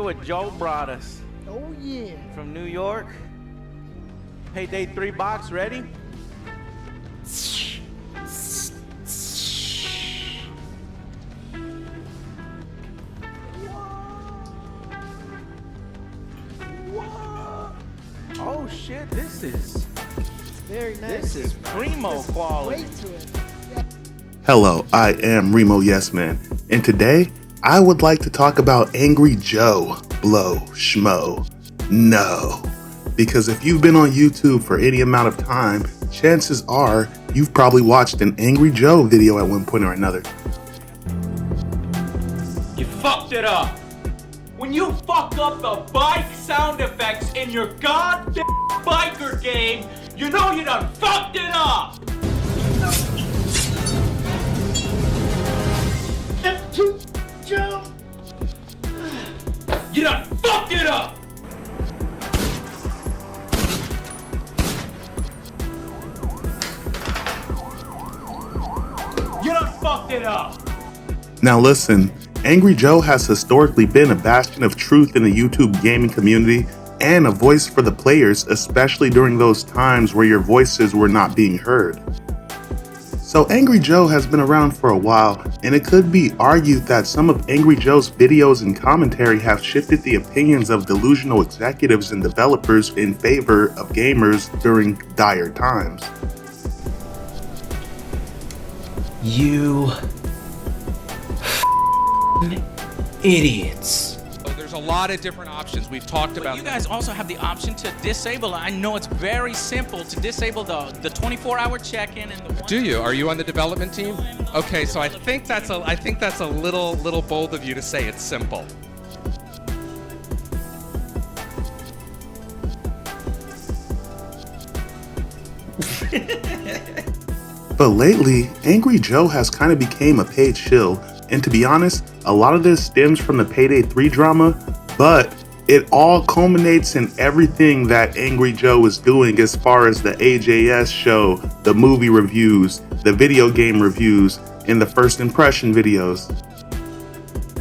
what Joe brought us. Oh yeah. From New York. Payday 3 box, ready? Oh shit, this is Very nice. this is primo Just quality. wait to it. Hello, I am Remo Yes Man, and today I would like to talk about Angry Joe Blow Schmo. No, because if you've been on YouTube for any amount of time, chances are you've probably watched an Angry Joe video at one point or another. You fucked it up! When you fuck up the bike sound effects in your goddamn biker game, you know you done fucked it up! F2 Joe! You done fucked it up! You done fucked it up! Now listen, Angry Joe has historically been a bastion of truth in the YouTube gaming community and a voice for the players, especially during those times where your voices were not being heard. So Angry Joe has been around for a while, and it could be argued that some of Angry Joe's videos and commentary have shifted the opinions of delusional executives and developers in favor of gamers during dire times. You idiots. There's a lot of different options. We've talked about You guys also have the option to disable. I know it's very simple to disable the 24-hour check-in and the. Do you? Are you on the development team? Okay, so I think that's a little bold of you to say it's simple. But lately, Angry Joe has kind of became a paid shill, and to be honest, a lot of this stems from the Payday 3 drama, but it all culminates in everything that Angry Joe is doing as far as the AJS show, the movie reviews, the video game reviews, and the first impression videos.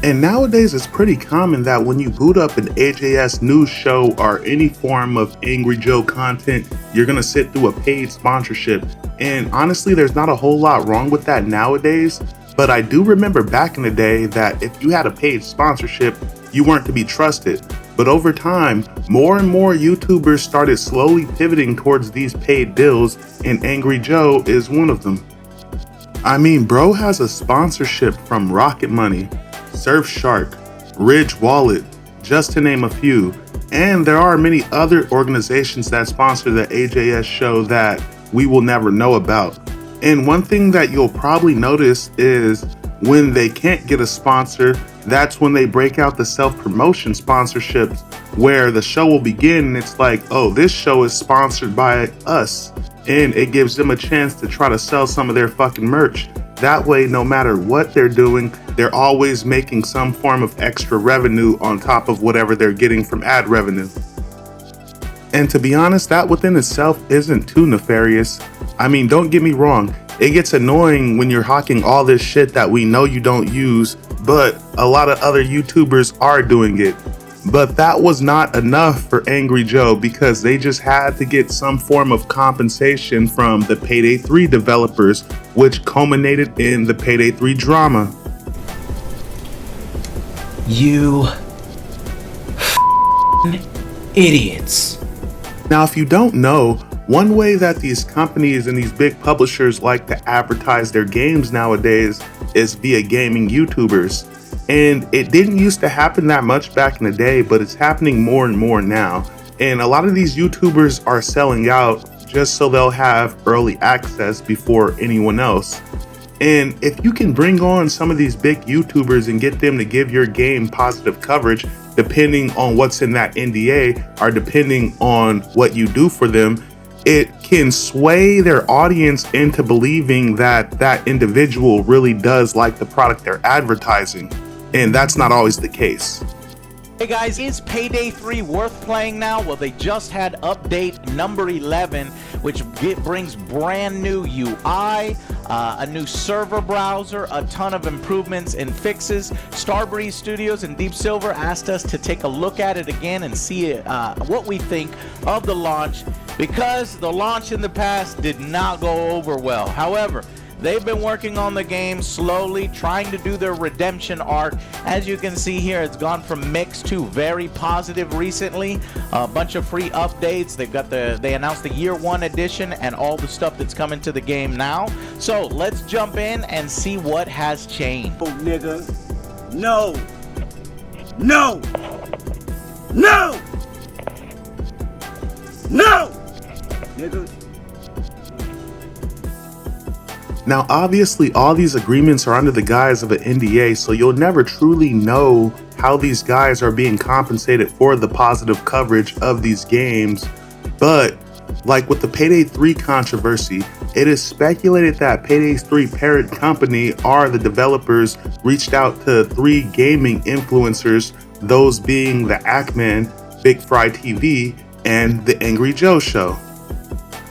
And nowadays it's pretty common that when you boot up an AJS news show or any form of Angry Joe content, you're gonna sit through a paid sponsorship. And honestly, there's not a whole lot wrong with that nowadays, but I do remember back in the day that if you had a paid sponsorship, you weren't to be trusted. But over time, more and more YouTubers started slowly pivoting towards these paid deals, and Angry Joe is one of them. I mean, bro has a sponsorship from Rocket Money, Surfshark, Ridge Wallet, just to name a few. And there are many other organizations that sponsor the AJS show that we will never know about. And one thing that you'll probably notice is when they can't get a sponsor, that's when they break out the self-promotion sponsorships where the show will begin and it's like, oh, this show is sponsored by us. And it gives them a chance to try to sell some of their fucking merch. That way, no matter what they're doing, they're always making some form of extra revenue on top of whatever they're getting from ad revenue. And to be honest, that within itself isn't too nefarious. I mean, don't get me wrong, it gets annoying when you're hawking all this shit that we know you don't use, but a lot of other YouTubers are doing it. But that was not enough for Angry Joe because they just had to get some form of compensation from the Payday 3 developers, which culminated in the Payday 3 drama. You idiots. Now, if you don't know, one way that these companies and these big publishers like to advertise their games nowadays is via gaming YouTubers. And it didn't used to happen that much back in the day, but it's happening more and more now. And a lot of these YouTubers are selling out just so they'll have early access before anyone else. And if you can bring on some of these big YouTubers and get them to give your game positive coverage, depending on what's in that NDA or depending on what you do for them, it can sway their audience into believing that that individual really does like the product they're advertising. And that's not always the case. Hey guys, is Payday 3 worth playing now? Well, they just had update number 11, which brings brand new UI, a new server browser, a ton of improvements and fixes. Starbreeze Studios and Deep Silver asked us to take a look at it again and see what we think of the launch, because the launch in the past did not go over well. However, they've been working on the game slowly, trying to do their redemption arc. As you can see here, it's gone from mixed to very positive recently. A bunch of free updates. They announced the year 1 edition and all the stuff that's coming to the game now. So let's jump in and see what has changed. Oh, nigga. No. No. No. No. Nigga. Now, obviously, all these agreements are under the guise of an NDA, so you'll never truly know how these guys are being compensated for the positive coverage of these games. But, like with the Payday 3 controversy, it is speculated that Payday 3 parent company or the developers reached out to 3 gaming influencers, those being the Ackman, Big Fry TV, and the Angry Joe Show.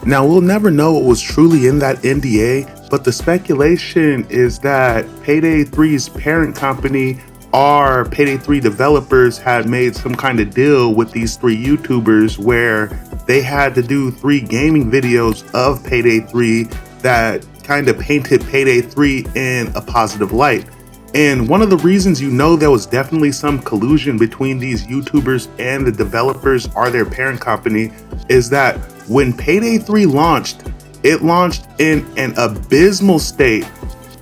Now, we'll never know what was truly in that NDA, but the speculation is that Payday 3's parent company or Payday 3 developers had made some kind of deal with these 3 YouTubers where they had to do 3 gaming videos of Payday 3 that kind of painted Payday 3 in a positive light. And one of the reasons you know there was definitely some collusion between these YouTubers and the developers or their parent company is that when Payday 3 launched, it launched in an abysmal state.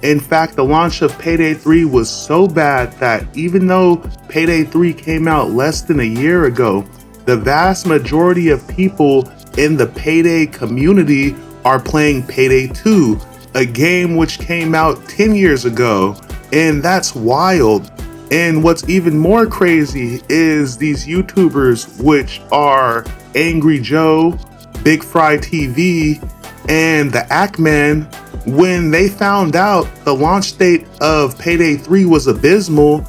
In fact, the launch of Payday 3 was so bad that even though Payday 3 came out less than a year ago, the vast majority of people in the Payday community are playing Payday 2, a game which came out 10 years ago. And that's wild. And what's even more crazy is these YouTubers, which are Angry Joe, Big Fry TV, and the Ackman, when they found out the launch date of Payday 3 was abysmal,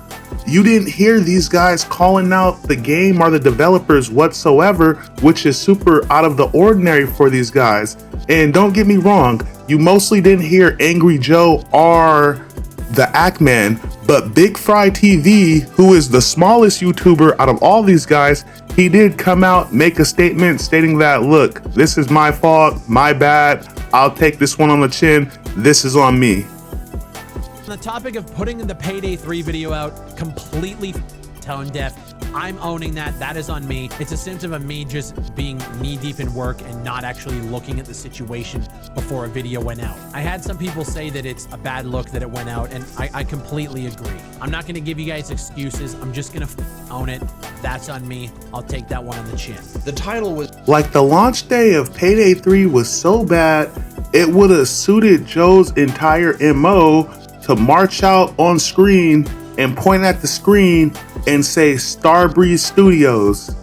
you didn't hear these guys calling out the game or the developers whatsoever, which is super out of the ordinary for these guys. And don't get me wrong, you mostly didn't hear Angry Joe or the Ackman, but Big Fry TV, who is the smallest YouTuber out of all these guys, he did come out, make a statement stating that, look, this is my fault, my bad, I'll take this one on the chin, this is on me. On the topic of putting the Payday 3 video out completely tone deaf, I'm owning that. That is on me. It's a symptom of me just being knee deep in work and not actually looking at the situation before a video went out. I had some people say that it's a bad look that it went out, and I completely agree. I'm not going to give you guys excuses. I'm just going to own it. That's on me. I'll take that one on the chin. The title was like the launch day of Payday 3 was so bad, it would have suited Joe's entire MO to march out on screen and point at the screen and say Starbreeze Studios.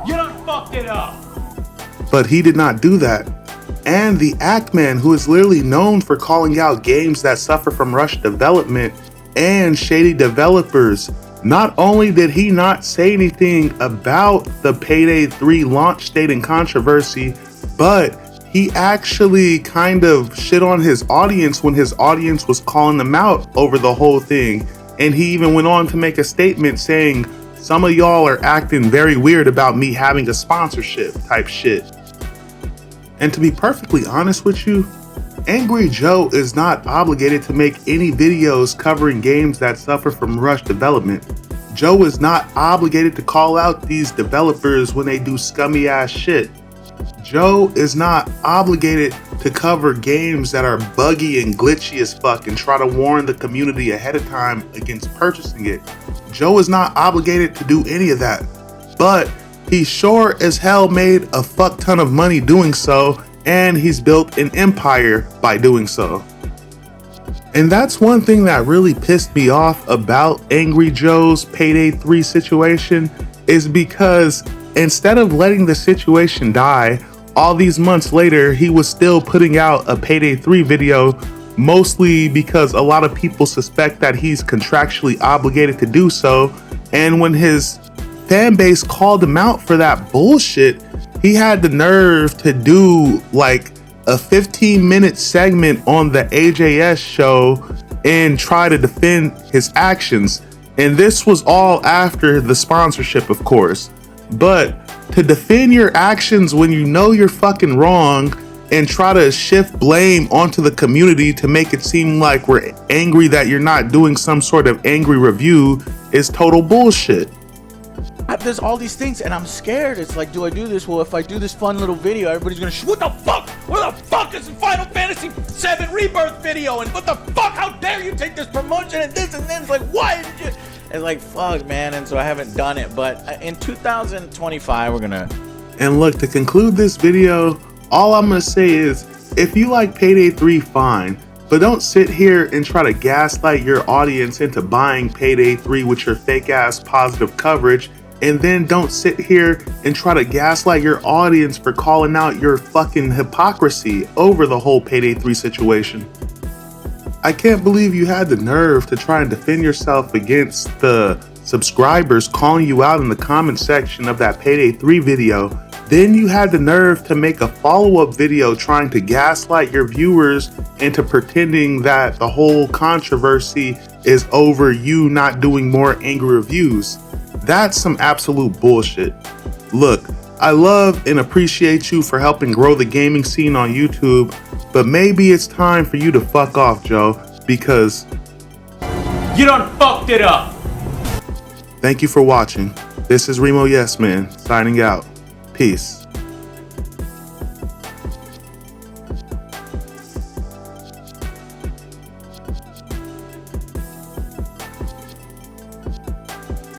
You done fucked it up. But he did not do that. And the Ackman, who is literally known for calling out games that suffer from rushed development and shady developers, not only did he not say anything about the Payday 3 launch date and controversy, but he actually kind of shit on his audience when his audience was calling them out over the whole thing. And he even went on to make a statement saying, some of y'all are acting very weird about me having a sponsorship type shit. And to be perfectly honest with you, Angry Joe is not obligated to make any videos covering games that suffer from rushed development. Joe is not obligated to call out these developers when they do scummy ass shit. Joe is not obligated to cover games that are buggy and glitchy as fuck and try to warn the community ahead of time against purchasing it. Joe is not obligated to do any of that, but he sure as hell made a fuck ton of money doing so, and he's built an empire by doing so. And that's one thing that really pissed me off about Angry Joe's Payday 3 situation, is because instead of letting the situation die, all these months later, he was still putting out a Payday 3 video, mostly because a lot of people suspect that he's contractually obligated to do so. And when his fan base called him out for that bullshit. He had the nerve to do like a 15-minute segment on the AJS show and try to defend his actions. And this was all after the sponsorship, of course. But to defend your actions when you know you're fucking wrong and try to shift blame onto the community to make it seem like we're angry that you're not doing some sort of angry review is total bullshit. There's all these things and I'm scared. It's like, do I do this? Well, if I do this fun little video, everybody's gonna what the fuck? Where the fuck is the Final Fantasy 7 Rebirth video? And what the fuck? How dare you take this promotion and this and then? It's like, why did you? It's like, fuck, man. And so I haven't done it. But in 2025, we're gonna. And look, to conclude this video, all I'm gonna say is, if you like Payday 3, fine. But don't sit here and try to gaslight your audience into buying Payday 3 with your fake ass positive coverage. And then don't sit here and try to gaslight your audience for calling out your fucking hypocrisy over the whole Payday 3 situation. I can't believe you had the nerve to try and defend yourself against the subscribers calling you out in the comment section of that Payday 3 video. Then you had the nerve to make a follow-up video trying to gaslight your viewers into pretending that the whole controversy is over you not doing more angry reviews. That's some absolute bullshit. Look, I love and appreciate you for helping grow the gaming scene on YouTube, but maybe it's time for you to fuck off, Joe, because You done fucked it up. Thank you for watching. This is Remo Yes Man, signing out. Peace.